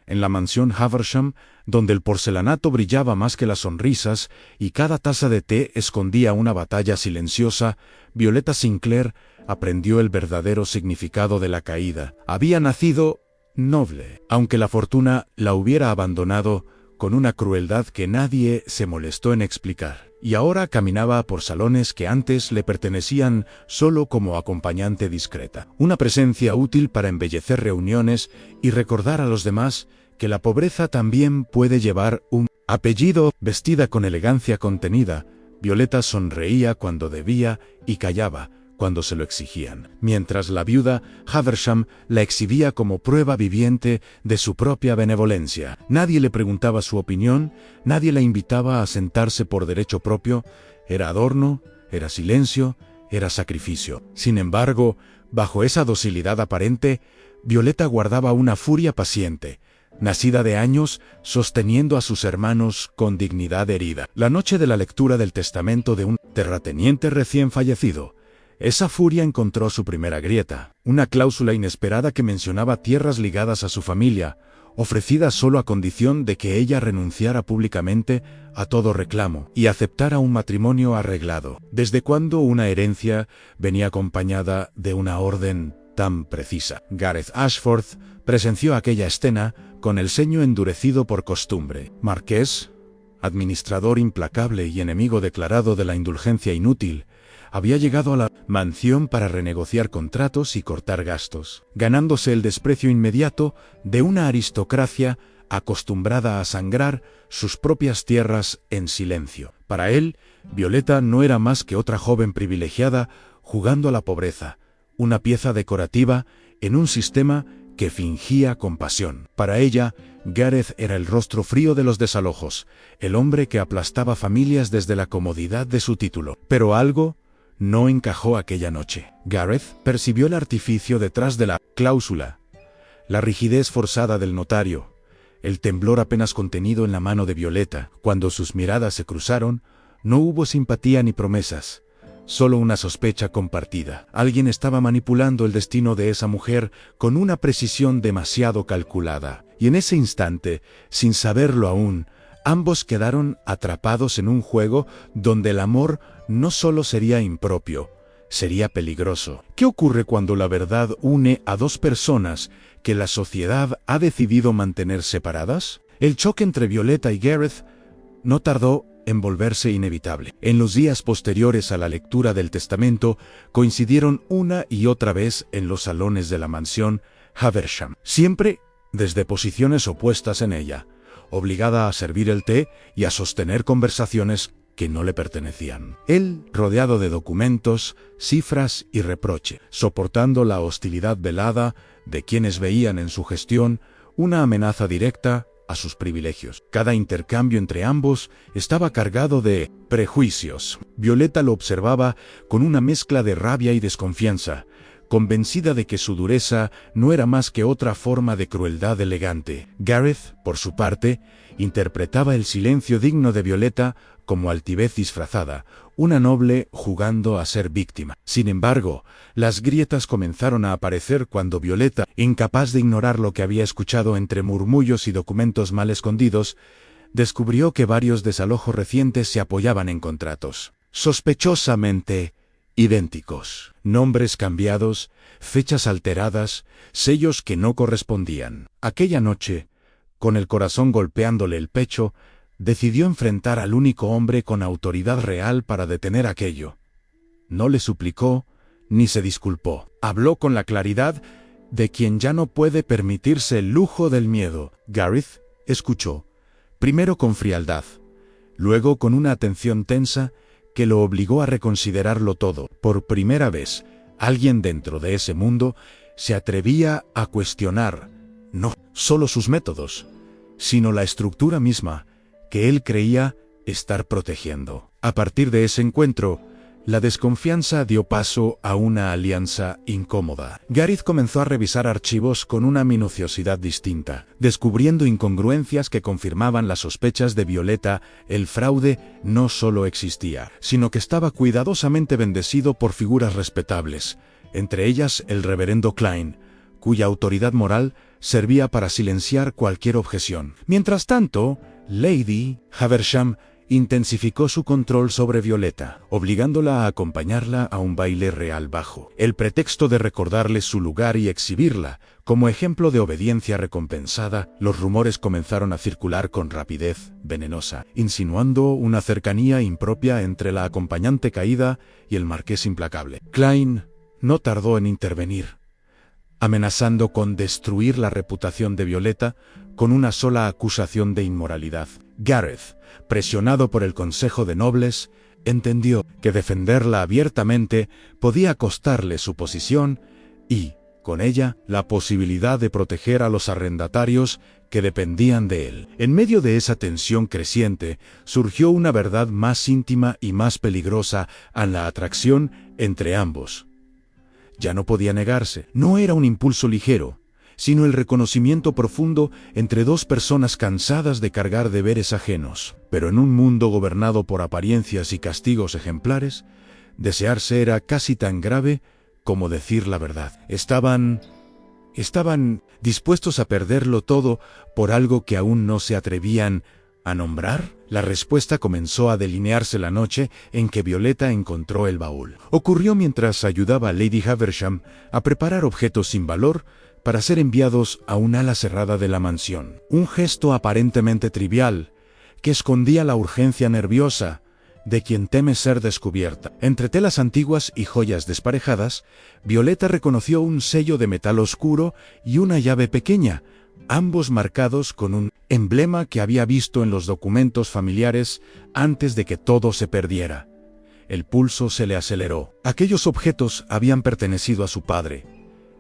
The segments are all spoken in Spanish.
En la mansión Haversham, donde el porcelanato brillaba más que las sonrisas y cada taza de té escondía una batalla silenciosa, Violeta Sinclair aprendió el verdadero significado de la caída. Había nacido noble, aunque la fortuna la hubiera abandonado con una crueldad que nadie se molestó en explicar. Y ahora caminaba por salones que antes le pertenecían solo como acompañante discreta. Una presencia útil para embellecer reuniones y recordar a los demás que la pobreza también puede llevar un apellido. Vestida con elegancia contenida, Violeta sonreía cuando debía y callaba cuando se lo exigían, mientras la viuda Haversham la exhibía como prueba viviente de su propia benevolencia. Nadie le preguntaba su opinión, nadie la invitaba a sentarse por derecho propio. Era adorno, era silencio, era sacrificio. Sin embargo, bajo esa docilidad aparente, Violeta guardaba una furia paciente, nacida de años, sosteniendo a sus hermanos con dignidad herida. La noche de la lectura del testamento de un terrateniente recién fallecido, esa furia encontró su primera grieta, una cláusula inesperada que mencionaba tierras ligadas a su familia, ofrecidas solo a condición de que ella renunciara públicamente a todo reclamo y aceptara un matrimonio arreglado. ¿Desde cuándo una herencia venía acompañada de una orden tan precisa? Gareth Ashford presenció aquella escena con el ceño endurecido por costumbre. Marqués, administrador implacable y enemigo declarado de la indulgencia inútil, había llegado a la mansión para renegociar contratos y cortar gastos, ganándose el desprecio inmediato de una aristocracia acostumbrada a sangrar sus propias tierras en silencio. Para él, Violeta no era más que otra joven privilegiada jugando a la pobreza, una pieza decorativa en un sistema que fingía compasión. Para ella, Gareth era el rostro frío de los desalojos, el hombre que aplastaba familias desde la comodidad de su título. Pero algo no encajó aquella noche. Gareth percibió el artificio detrás de la cláusula, la rigidez forzada del notario, el temblor apenas contenido en la mano de Violeta. Cuando sus miradas se cruzaron, no hubo simpatía ni promesas, solo una sospecha compartida. Alguien estaba manipulando el destino de esa mujer con una precisión demasiado calculada. Y en ese instante, sin saberlo aún, ambos quedaron atrapados en un juego donde el amor no solo sería impropio, sería peligroso. ¿Qué ocurre cuando la verdad une a dos personas que la sociedad ha decidido mantener separadas? El choque entre Violeta y Gareth no tardó en volverse inevitable. En los días posteriores a la lectura del testamento, coincidieron una y otra vez en los salones de la mansión Haversham, siempre desde posiciones opuestas en ella, obligada a servir el té y a sostener conversaciones que no le pertenecían. Él, rodeado de documentos, cifras y reproche, soportando la hostilidad velada de quienes veían en su gestión una amenaza directa a sus privilegios. Cada intercambio entre ambos estaba cargado de prejuicios. Violeta lo observaba con una mezcla de rabia y desconfianza, convencida de que su dureza no era más que otra forma de crueldad elegante. Gareth, por su parte, interpretaba el silencio digno de Violeta como altivez disfrazada, una noble jugando a ser víctima. Sin embargo, las grietas comenzaron a aparecer cuando Violeta, incapaz de ignorar lo que había escuchado entre murmullos y documentos mal escondidos, descubrió que varios desalojos recientes se apoyaban en contratos sospechosamente idénticos, nombres cambiados, fechas alteradas, sellos que no correspondían. Aquella noche, con el corazón golpeándole el pecho, decidió enfrentar al único hombre con autoridad real para detener aquello. No le suplicó ni se disculpó. Habló con la claridad de quien ya no puede permitirse el lujo del miedo. Gareth escuchó, primero con frialdad, luego con una atención tensa que lo obligó a reconsiderarlo todo. Por primera vez, alguien dentro de ese mundo se atrevía a cuestionar no solo sus métodos, sino la estructura misma que él creía estar protegiendo. A partir de ese encuentro, la desconfianza dio paso a una alianza incómoda. Gareth comenzó a revisar archivos con una minuciosidad distinta, descubriendo incongruencias que confirmaban las sospechas de Violeta. El fraude no solo existía, sino que estaba cuidadosamente bendecido por figuras respetables, entre ellas el reverendo Klein, cuya autoridad moral servía para silenciar cualquier objeción. Mientras tanto, Lady Haversham intensificó su control sobre Violeta, obligándola a acompañarla a un baile real bajo el pretexto de recordarle su lugar y exhibirla. Como ejemplo de obediencia recompensada, los rumores comenzaron a circular con rapidez venenosa, insinuando una cercanía impropia entre la acompañante caída y el marqués implacable. Klein no tardó en intervenir, amenazando con destruir la reputación de Violeta con una sola acusación de inmoralidad. Gareth, presionado por el Consejo de Nobles, entendió que defenderla abiertamente podía costarle su posición y, con ella, la posibilidad de proteger a los arrendatarios que dependían de él. En medio de esa tensión creciente, surgió una verdad más íntima y más peligrosa en la atracción entre ambos. Ya no podía negarse, no era un impulso ligero, sino el reconocimiento profundo entre dos personas cansadas de cargar deberes ajenos. Pero en un mundo gobernado por apariencias y castigos ejemplares, desearse era casi tan grave como decir la verdad. Estaban dispuestos a perderlo todo por algo que aún no se atrevían a nombrar. La respuesta comenzó a delinearse la noche en que Violeta encontró el baúl. Ocurrió mientras ayudaba a Lady Haversham a preparar objetos sin valor para ser enviados a un ala cerrada de la mansión. Un gesto aparentemente trivial, que escondía la urgencia nerviosa de quien teme ser descubierta. Entre telas antiguas y joyas desparejadas, Violeta reconoció un sello de metal oscuro y una llave pequeña, ambos marcados con un emblema que había visto en los documentos familiares antes de que todo se perdiera. El pulso se le aceleró. Aquellos objetos habían pertenecido a su padre,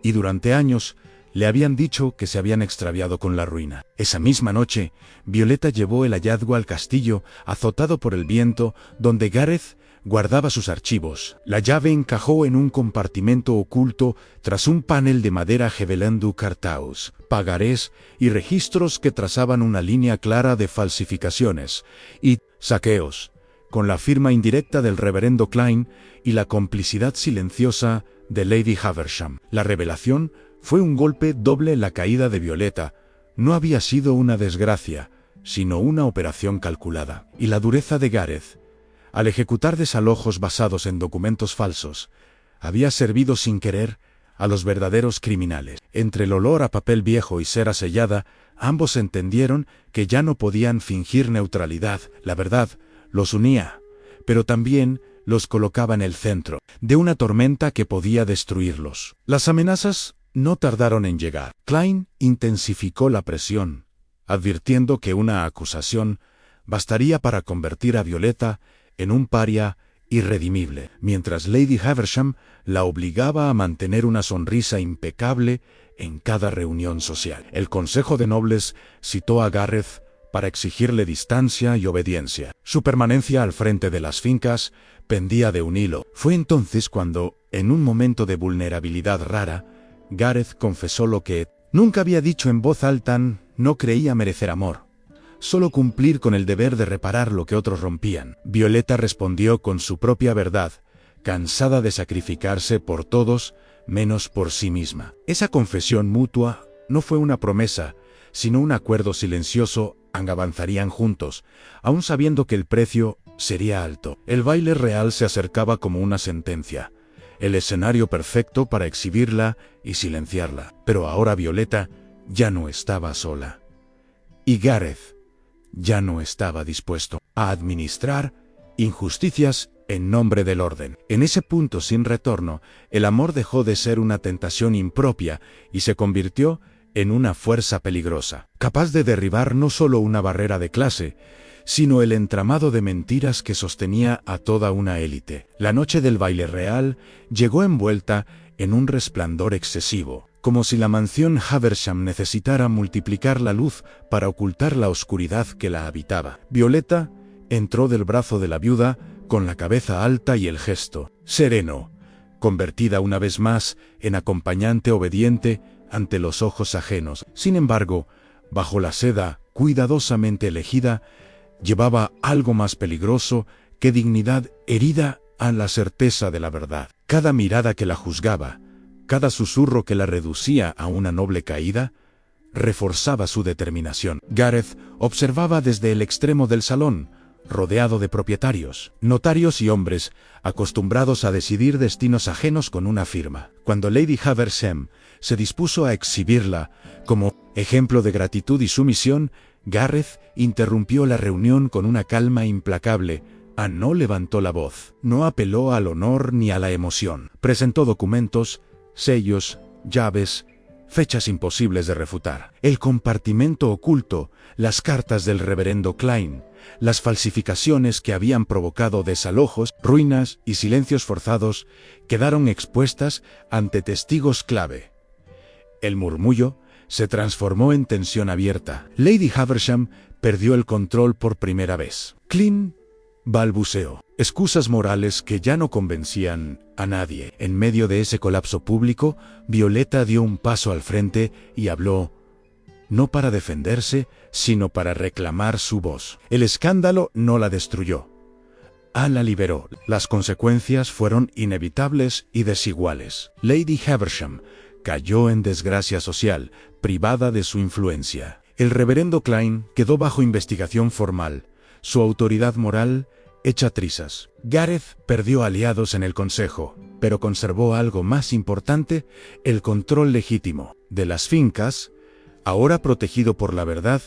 y durante años le habían dicho que se habían extraviado con la ruina. Esa misma noche, Violeta llevó el hallazgo al castillo, azotado por el viento, donde Gareth guardaba sus archivos. La llave encajó en un compartimento oculto tras un panel de madera Hevelandu Cartaus, pagarés y registros que trazaban una línea clara de falsificaciones y saqueos, con la firma indirecta del reverendo Klein y la complicidad silenciosa de Lady Haversham. La revelación fue un golpe doble. La caída de Violeta no había sido una desgracia, sino una operación calculada. Y la dureza de Gareth, al ejecutar desalojos basados en documentos falsos, había servido sin querer a los verdaderos criminales. Entre el olor a papel viejo y cera sellada, ambos entendieron que ya no podían fingir neutralidad. La verdad los unía, pero también los colocaba en el centro de una tormenta que podía destruirlos. Las amenazas no tardaron en llegar. Klein intensificó la presión, advirtiendo que una acusación bastaría para convertir a Violeta en un paria irredimible, mientras Lady Haversham la obligaba a mantener una sonrisa impecable en cada reunión social. El Consejo de Nobles citó a Gareth para exigirle distancia y obediencia. Su permanencia al frente de las fincas pendía de un hilo. Fue entonces cuando, en un momento de vulnerabilidad rara, Gareth confesó lo que nunca había dicho en voz alta: no creía merecer amor, solo cumplir con el deber de reparar lo que otros rompían. Violeta respondió con su propia verdad, cansada de sacrificarse por todos, menos por sí misma. Esa confesión mutua no fue una promesa, sino un acuerdo silencioso. Avanzarían juntos, aun sabiendo que el precio sería alto. El baile real se acercaba como una sentencia, el escenario perfecto para exhibirla y silenciarla. Pero ahora Violeta ya no estaba sola, y Gareth ya no estaba dispuesto a administrar injusticias en nombre del orden. En ese punto sin retorno, el amor dejó de ser una tentación impropia y se convirtió en una fuerza peligrosa, capaz de derribar no solo una barrera de clase, sino el entramado de mentiras que sostenía a toda una élite. La noche del baile real llegó envuelta en un resplandor excesivo, como si la mansión Haversham necesitara multiplicar la luz para ocultar la oscuridad que la habitaba. Violeta entró del brazo de la viuda con la cabeza alta y el gesto sereno, convertida una vez más en acompañante obediente ante los ojos ajenos. Sin embargo, bajo la seda cuidadosamente elegida, llevaba algo más peligroso que dignidad herida a la certeza de la verdad. Cada mirada que la juzgaba, cada susurro que la reducía a una noble caída, reforzaba su determinación. Gareth observaba desde el extremo del salón, rodeado de propietarios, notarios y hombres acostumbrados a decidir destinos ajenos con una firma. Cuando Lady Havisham se dispuso a exhibirla como ejemplo de gratitud y sumisión, Gareth interrumpió la reunión con una calma implacable. No levantó la voz, no apeló al honor ni a la emoción. Presentó documentos, sellos, llaves, fechas imposibles de refutar. El compartimento oculto, las cartas del reverendo Klein, las falsificaciones que habían provocado desalojos, ruinas y silencios forzados, quedaron expuestas ante testigos clave. El murmullo se transformó en tensión abierta. Lady Havisham perdió el control por primera vez. Klein balbuceó excusas morales que ya no convencían a nadie. En medio de ese colapso público, Violeta dio un paso al frente y habló, no para defenderse, sino para reclamar su voz. El escándalo no la destruyó. La liberó. Las consecuencias fueron inevitables y desiguales. Lady Havisham cayó en desgracia social, privada de su influencia. El reverendo Klein quedó bajo investigación formal, su autoridad moral hecha trizas. Gareth perdió aliados en el consejo, pero conservó algo más importante, el control legítimo de las fincas, ahora protegido por la verdad,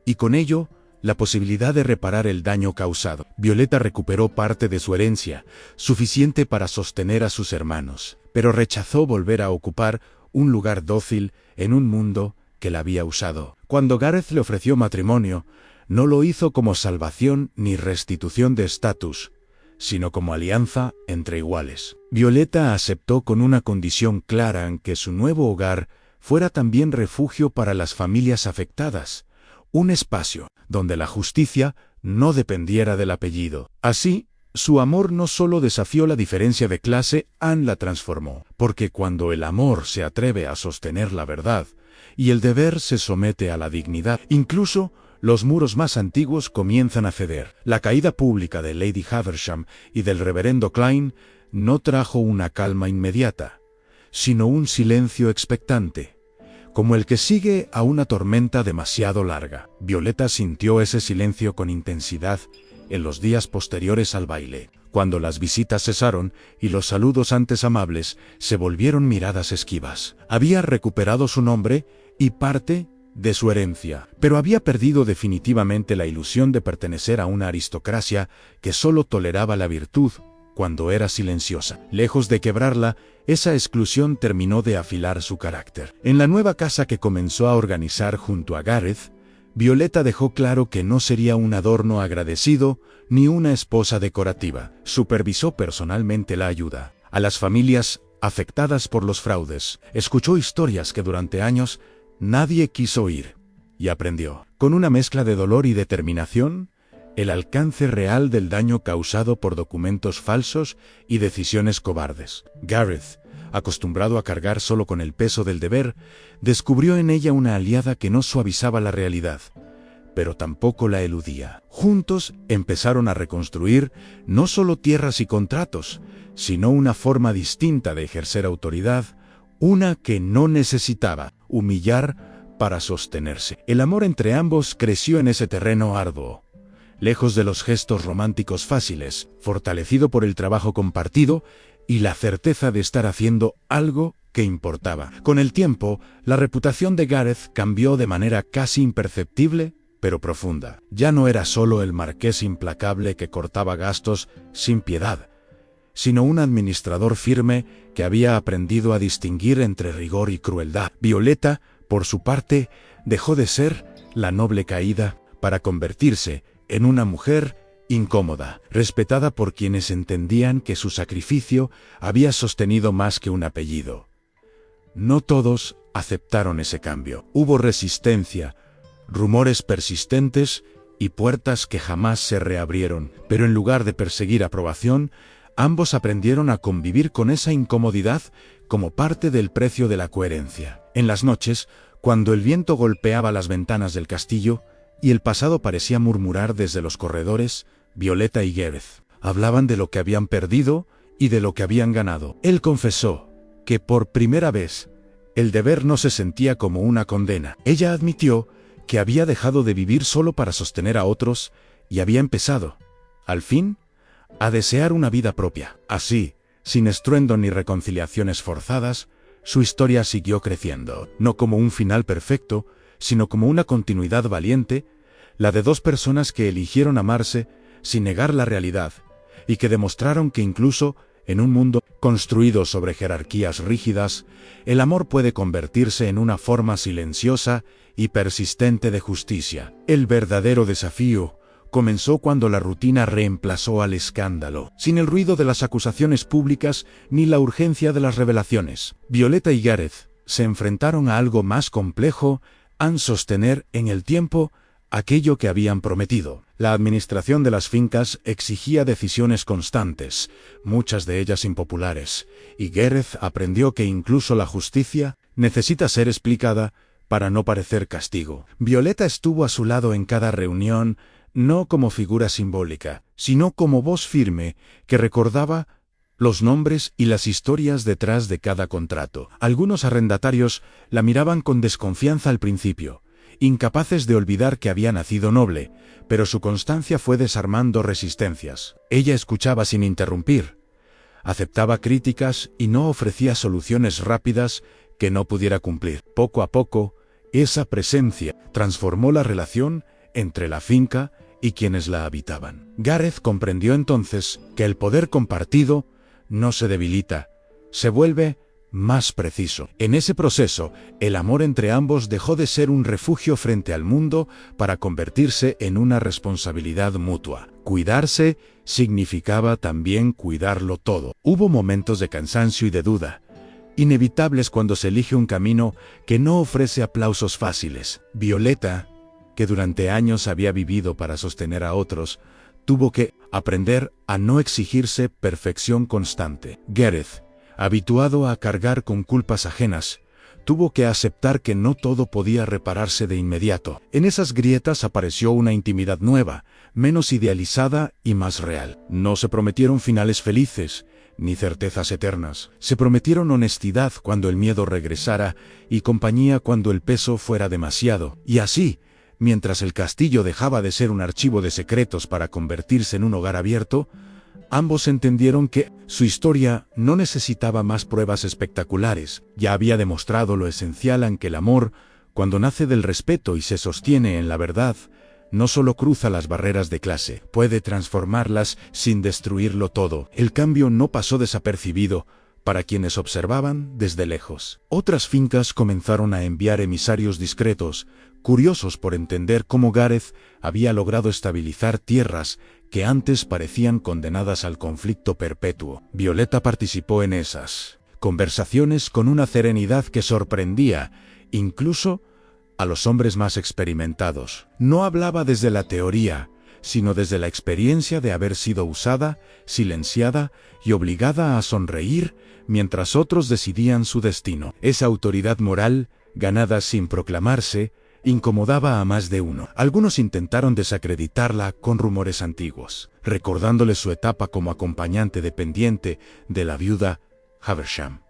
y con ello, la posibilidad de reparar el daño causado. Violeta recuperó parte de su herencia, suficiente para sostener a sus hermanos, pero rechazó volver a ocupar un lugar dócil en un mundo que la había usado. Cuando Gareth le ofreció matrimonio, no lo hizo como salvación ni restitución de estatus, sino como alianza entre iguales. Violeta aceptó con una condición clara en que su nuevo hogar fuera también refugio para las familias afectadas, un espacio donde la justicia no dependiera del apellido. Así, su amor no solo desafió la diferencia de clase, la transformó, porque cuando el amor se atreve a sostener la verdad y el deber se somete a la dignidad, incluso los muros más antiguos comienzan a ceder. La caída pública de Lady Havisham y del reverendo Klein no trajo una calma inmediata, sino un silencio expectante, como el que sigue a una tormenta demasiado larga. Violeta sintió ese silencio con intensidad en los días posteriores al baile, cuando las visitas cesaron y los saludos antes amables se volvieron miradas esquivas. Había recuperado su nombre y parte de su herencia, pero había perdido definitivamente la ilusión de pertenecer a una aristocracia que solo toleraba la virtud cuando era silenciosa. Lejos de quebrarla, esa exclusión terminó de afilar su carácter. En la nueva casa que comenzó a organizar junto a Gareth, Violeta dejó claro que no sería un adorno agradecido ni una esposa decorativa. Supervisó personalmente la ayuda a las familias afectadas por los fraudes. Escuchó historias que durante años nadie quiso oír, y aprendió, con una mezcla de dolor y determinación, el alcance real del daño causado por documentos falsos y decisiones cobardes. Gareth, acostumbrado a cargar solo con el peso del deber, descubrió en ella una aliada que no suavizaba la realidad, pero tampoco la eludía. Juntos empezaron a reconstruir no solo tierras y contratos, sino una forma distinta de ejercer autoridad, una que no necesitaba humillar para sostenerse. El amor entre ambos creció en ese terreno arduo, lejos de los gestos románticos fáciles, fortalecido por el trabajo compartido y la certeza de estar haciendo algo que importaba. Con el tiempo, la reputación de Gareth cambió de manera casi imperceptible, pero profunda. Ya no era solo el marqués implacable que cortaba gastos sin piedad, sino un administrador firme que había aprendido a distinguir entre rigor y crueldad. Violeta, por su parte, dejó de ser la noble caída para convertirse en una mujer incómoda, respetada por quienes entendían que su sacrificio había sostenido más que un apellido. No todos aceptaron ese cambio. Hubo resistencia, rumores persistentes y puertas que jamás se reabrieron, pero en lugar de perseguir aprobación, ambos aprendieron a convivir con esa incomodidad como parte del precio de la coherencia. En las noches, cuando el viento golpeaba las ventanas del castillo y el pasado parecía murmurar desde los corredores, Violeta y Gareth hablaban de lo que habían perdido y de lo que habían ganado. Él confesó que por primera vez El deber no se sentía como una condena. Ella admitió que había dejado de vivir solo para sostener a otros y había empezado, al fin, a desear una vida propia. Así, sin estruendo ni reconciliaciones forzadas, su historia siguió creciendo, no como un final perfecto, sino como una continuidad valiente, la de dos personas que eligieron amarse sin negar la realidad, y que demostraron que incluso en un mundo construido sobre jerarquías rígidas, el amor puede convertirse en una forma silenciosa y persistente de justicia. El verdadero desafío comenzó cuando la rutina reemplazó al escándalo, sin el ruido de las acusaciones públicas ni la urgencia de las revelaciones. Violeta y Gareth se enfrentaron a algo más complejo, a sostener en el tiempo aquello que habían prometido. La administración de las fincas exigía decisiones constantes, muchas de ellas impopulares, y Gareth aprendió que incluso la justicia necesita ser explicada para no parecer castigo. Violeta estuvo a su lado en cada reunión, no como figura simbólica, sino como voz firme que recordaba los nombres y las historias detrás de cada contrato. Algunos arrendatarios la miraban con desconfianza al principio, incapaces de olvidar que había nacido noble, pero su constancia fue desarmando resistencias. Ella escuchaba sin interrumpir, aceptaba críticas y no ofrecía soluciones rápidas que no pudiera cumplir. Poco a poco, esa presencia transformó la relación entre la finca y quienes la habitaban. Gareth comprendió entonces que el poder compartido no se debilita, se vuelve más preciso. En ese proceso, el amor entre ambos dejó de ser un refugio frente al mundo para convertirse en una responsabilidad mutua. Cuidarse significaba también cuidarlo todo. Hubo momentos de cansancio y de duda, inevitables cuando se elige un camino que no ofrece aplausos fáciles. Violeta, que durante años había vivido para sostener a otros, tuvo que aprender a no exigirse perfección constante. Gareth, habituado a cargar con culpas ajenas, tuvo que aceptar que no todo podía repararse de inmediato. En esas grietas apareció una intimidad nueva, menos idealizada y más real. No se prometieron finales felices, ni certezas eternas. Se prometieron honestidad cuando el miedo regresara y compañía cuando el peso fuera demasiado. Y así, mientras el castillo dejaba de ser un archivo de secretos para convertirse en un hogar abierto, ambos entendieron que su historia no necesitaba más pruebas espectaculares. Ya había demostrado lo esencial en que el amor, cuando nace del respeto y se sostiene en la verdad, no solo cruza las barreras de clase, puede transformarlas sin destruirlo todo. El cambio no pasó desapercibido para quienes observaban desde lejos. Otras fincas comenzaron a enviar emisarios discretos, curiosos por entender cómo Gareth había logrado estabilizar tierras que antes parecían condenadas al conflicto perpetuo. Violeta participó en esas conversaciones con una serenidad que sorprendía, incluso a los hombres más experimentados. No hablaba desde la teoría, sino desde la experiencia de haber sido usada, silenciada y obligada a sonreír mientras otros decidían su destino. Esa autoridad moral, ganada sin proclamarse, incomodaba a más de uno. Algunos intentaron desacreditarla con rumores antiguos, recordándole su etapa como acompañante dependiente de la viuda Haversham.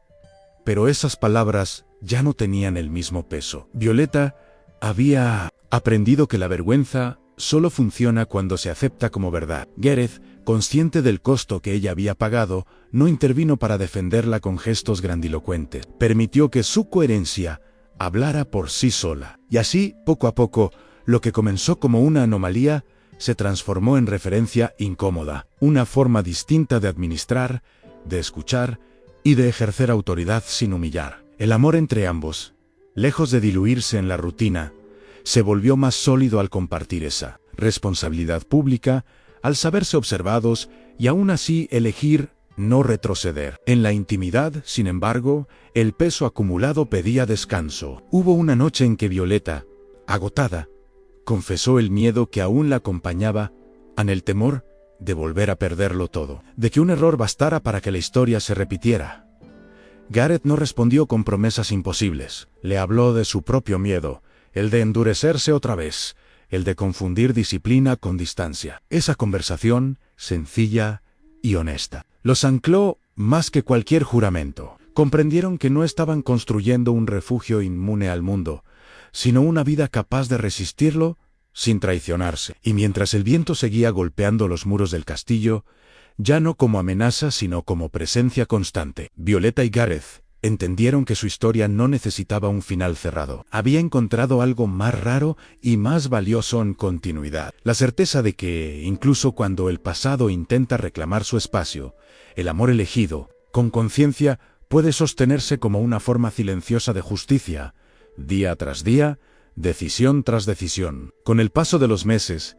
Pero esas palabras ya no tenían el mismo peso. Violeta había aprendido que la vergüenza solo funciona cuando se acepta como verdad. Gareth, consciente del costo que ella había pagado, no intervino para defenderla con gestos grandilocuentes. Permitió que su coherencia hablara por sí sola. Y así, poco a poco, lo que comenzó como una anomalía se transformó en referencia incómoda, una forma distinta de administrar, de escuchar y de ejercer autoridad sin humillar. El amor entre ambos, lejos de diluirse en la rutina, se volvió más sólido al compartir esa responsabilidad pública, al saberse observados y aún así elegir no retroceder. En la intimidad, sin embargo, el peso acumulado pedía descanso. Hubo una noche en que Violeta, agotada, confesó el miedo que aún la acompañaba, el temor de volver a perderlo todo, de que un error bastara para que la historia se repitiera. Gareth no respondió con promesas imposibles. Le habló de su propio miedo, el de endurecerse otra vez, el de confundir disciplina con distancia. Esa conversación, sencilla y honesta, los ancló más que cualquier juramento. comprendieron que no estaban construyendo un refugio inmune al mundo, sino una vida capaz de resistirlo sin traicionarse. Y mientras el viento seguía golpeando los muros del castillo, ya no como amenaza sino como presencia constante, Violeta y Gareth entendieron que su historia no necesitaba un final cerrado. Había encontrado algo más raro y más valioso en continuidad. La certeza de que, incluso cuando el pasado intenta reclamar su espacio, el amor elegido, con conciencia, puede sostenerse como una forma silenciosa de justicia, día tras día, decisión tras decisión. Con el paso de los meses,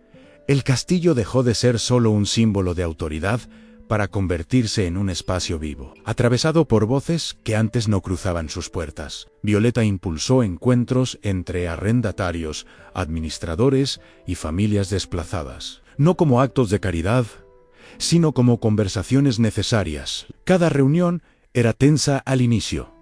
el castillo dejó de ser solo un símbolo de autoridad para convertirse en un espacio vivo, atravesado por voces que antes no cruzaban sus puertas. Violeta impulsó encuentros entre arrendatarios, administradores y familias desplazadas, no como actos de caridad, sino como conversaciones necesarias. Cada reunión era tensa al inicio.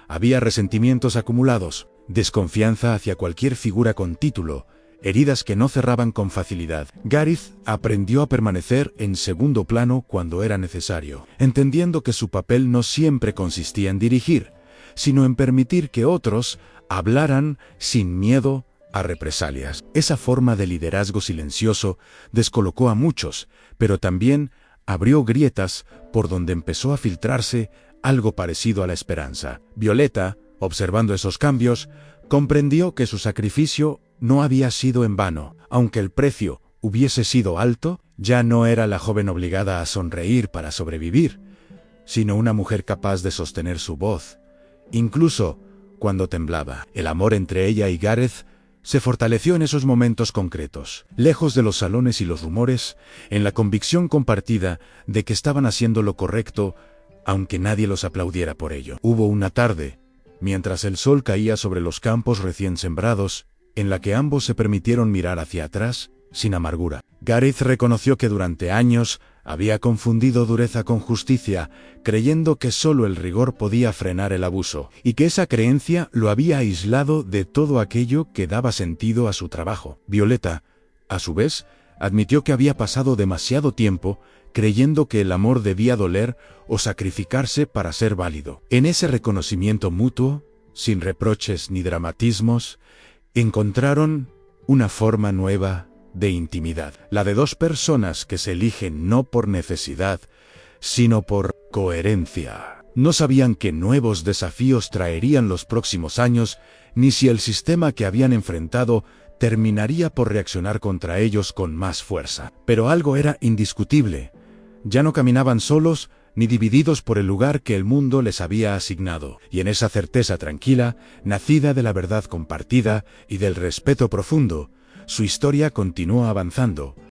Había resentimientos acumulados, desconfianza hacia cualquier figura con título, heridas que no cerraban con facilidad. Gareth aprendió a permanecer en segundo plano cuando era necesario, entendiendo que su papel no siempre consistía en dirigir, sino en permitir que otros hablaran sin miedo a represalias. Esa forma de liderazgo silencioso descolocó a muchos, pero también abrió grietas por donde empezó a filtrarse algo parecido a la esperanza. Violeta, observando esos cambios, comprendió que su sacrificio no había sido en vano. Aunque el precio hubiese sido alto, ya no era la joven obligada a sonreír para sobrevivir, sino una mujer capaz de sostener su voz, incluso cuando temblaba. El amor entre ella y Gareth se fortaleció en esos momentos concretos, lejos de los salones y los rumores, en la convicción compartida de que estaban haciendo lo correcto, aunque nadie los aplaudiera por ello. Hubo una tarde, mientras el sol caía sobre los campos recién sembrados, en la que ambos se permitieron mirar hacia atrás, sin amargura. Gareth reconoció que durante años había confundido dureza con justicia, creyendo que solo el rigor podía frenar el abuso, y que esa creencia lo había aislado de todo aquello que daba sentido a su trabajo. Violeta, a su vez, admitió que había pasado demasiado tiempo creyendo que el amor debía doler o sacrificarse para ser válido. En ese reconocimiento mutuo, sin reproches ni dramatismos, encontraron una forma nueva de intimidad, la de dos personas que se eligen no por necesidad, sino por coherencia. No sabían qué nuevos desafíos traerían los próximos años, ni si el sistema que habían enfrentado terminaría por reaccionar contra ellos con más fuerza. Pero algo era indiscutible: ya no caminaban solos ni divididos por el lugar que el mundo les había asignado. Y en esa certeza tranquila, nacida de la verdad compartida y del respeto profundo, su historia continuó avanzando,